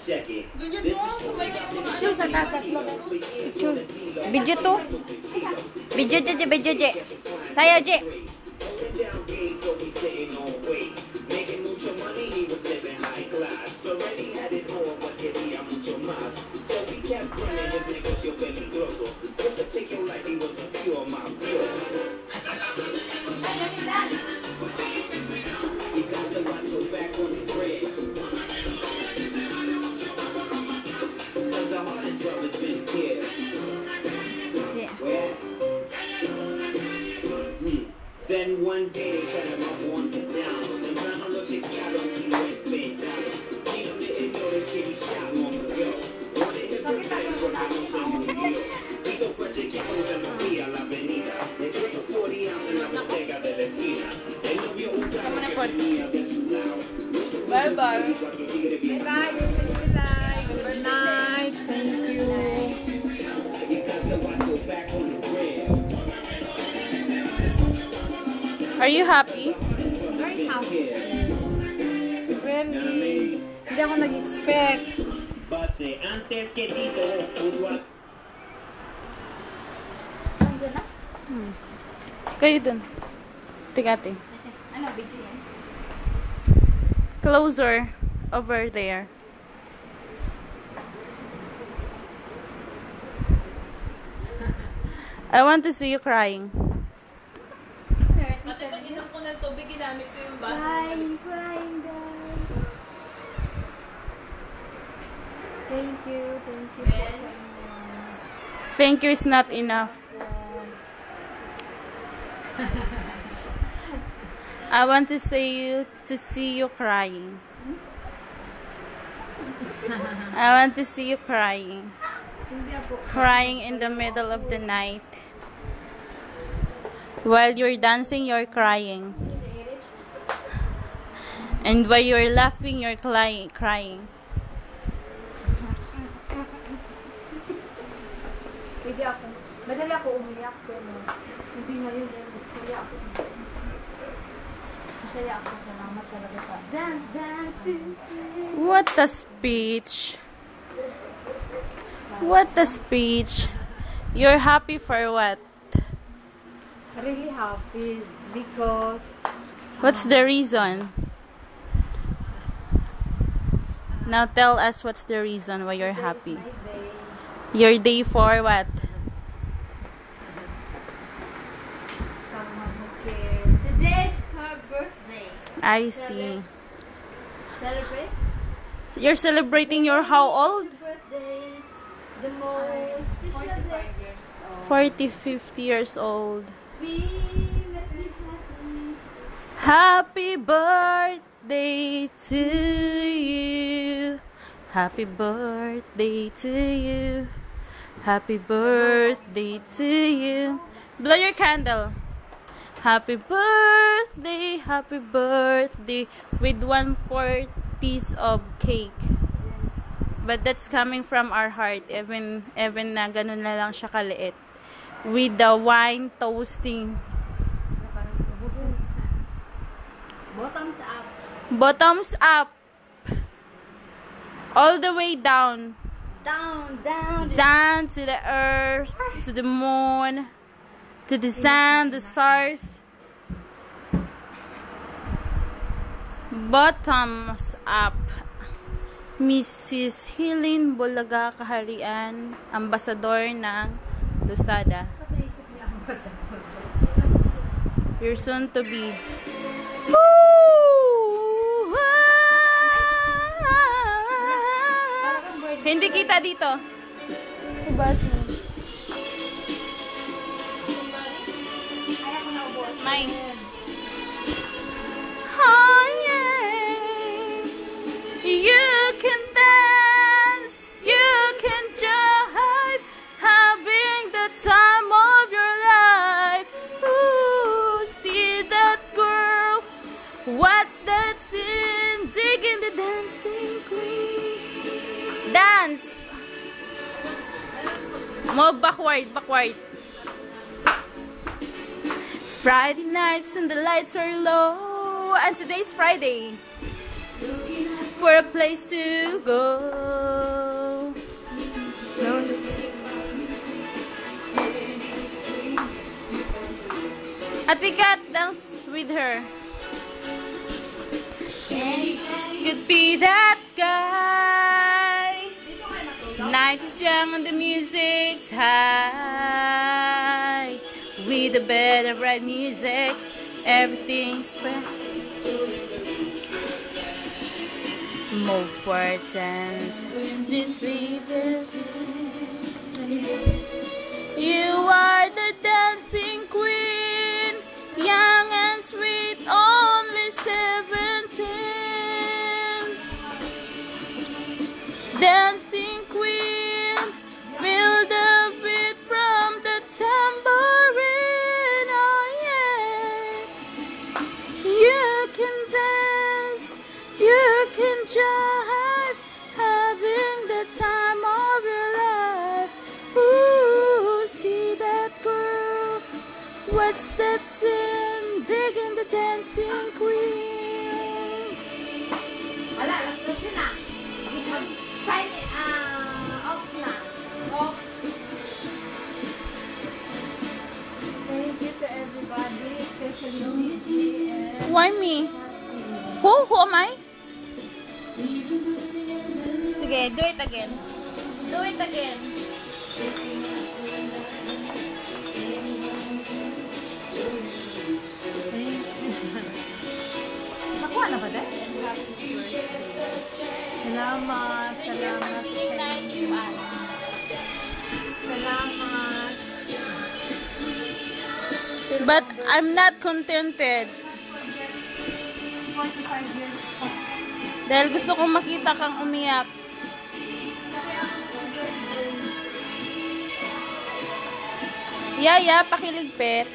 Picture sa tatatlo. Picture. Video to. Video je, video je. Saya je. Then one day they set him up on the down. The man on the chick got him, he was bent down. He didn't know this kid, he shot on the go. One of his friends when I was in New York. He go for chicanos en la vía, la avenida. They drink a 40 ounce en la bodega de la esquina. They know your old guy que venía de su lado. Bye bye. Bye bye. Good night. Thank you. Because the wato back on the grill. Are you happy? Very happy. Really. Hindi ako nag-expect. Base antes que dito, usual. Nandiyan na? Kayo dun. Tingati. Ano, video yan? Closer. Over there. I want to see you crying. Ate, pag inom ko ng tubig, ginamit ko yung baso. Crying, guys. Thank you po sa inyo. Thank you is not enough. I want to see you crying. I want to see you crying. Hindi ako. Crying in the middle of the night. While you're dancing, you're crying. And while you're laughing, you're crying. Pwede ako. Madali ako umiyak, pero hindi ngayon dahil masaya ako. Masaya ako. Salamat talaga sa dancing. What a speech. What a speech. You're happy for what? Really happy because What's the reason? Now tell us what's the reason why you're happy. my day. Your day for what? Someone who cares. Today's her birthday. I see. Celebrate You're celebrating your how old? birthday. The most special 45 day. years old. 40, 50 years old. We must be happy. Happy birthday to you. Happy birthday to you. Happy birthday to you. Blow your candle. Happy birthday with 1/4 piece of cake. But that's coming from our heart, even na ganun na lang siya kaliit. With the wine toasting. Bottoms up. Bottoms up. All the way down. Down, down. Down to the earth, to the moon, to the sun, the stars. Bottoms up. Mrs. Helen Bulaga Kaharian, ambasador ng Lusada. Naisip niya ang basa. You're soon to be. Hindi kita dito. Ayaw ko na ubos. Mine. Oh yeah. You can dance, you can jive, having the time of your life. Ooh, see that girl? What's that sin? Digging the dancing queen. Dance. Move backward. Friday nights and the lights are low, and today's Friday. For for a place to go. Ate Kat, dance with her. Could be that guy. Night is young and the music's high. With a bed of right music, everything's fair. Move for dance this evening. You are the dancing queen, young and sweet, only 17. Dancing queen, feel the beat from the tambourine, oh yeah. You can dance, you can jive, having the time of your life. Ooh, see that girl, what's that sin, digging the dancing queen. Wala, alas 12 na. Mag-sign off na. Off. Thank you to everybody, especially Gigi and Why me? Who am I? Sige, do it again. Do it again. Nakuha na ba dahil? Salamat. Salamat. Salamat. But I'm not contented. 45 years. Dahil gusto kong makita kang umiyak. Yaya, pakiligpit.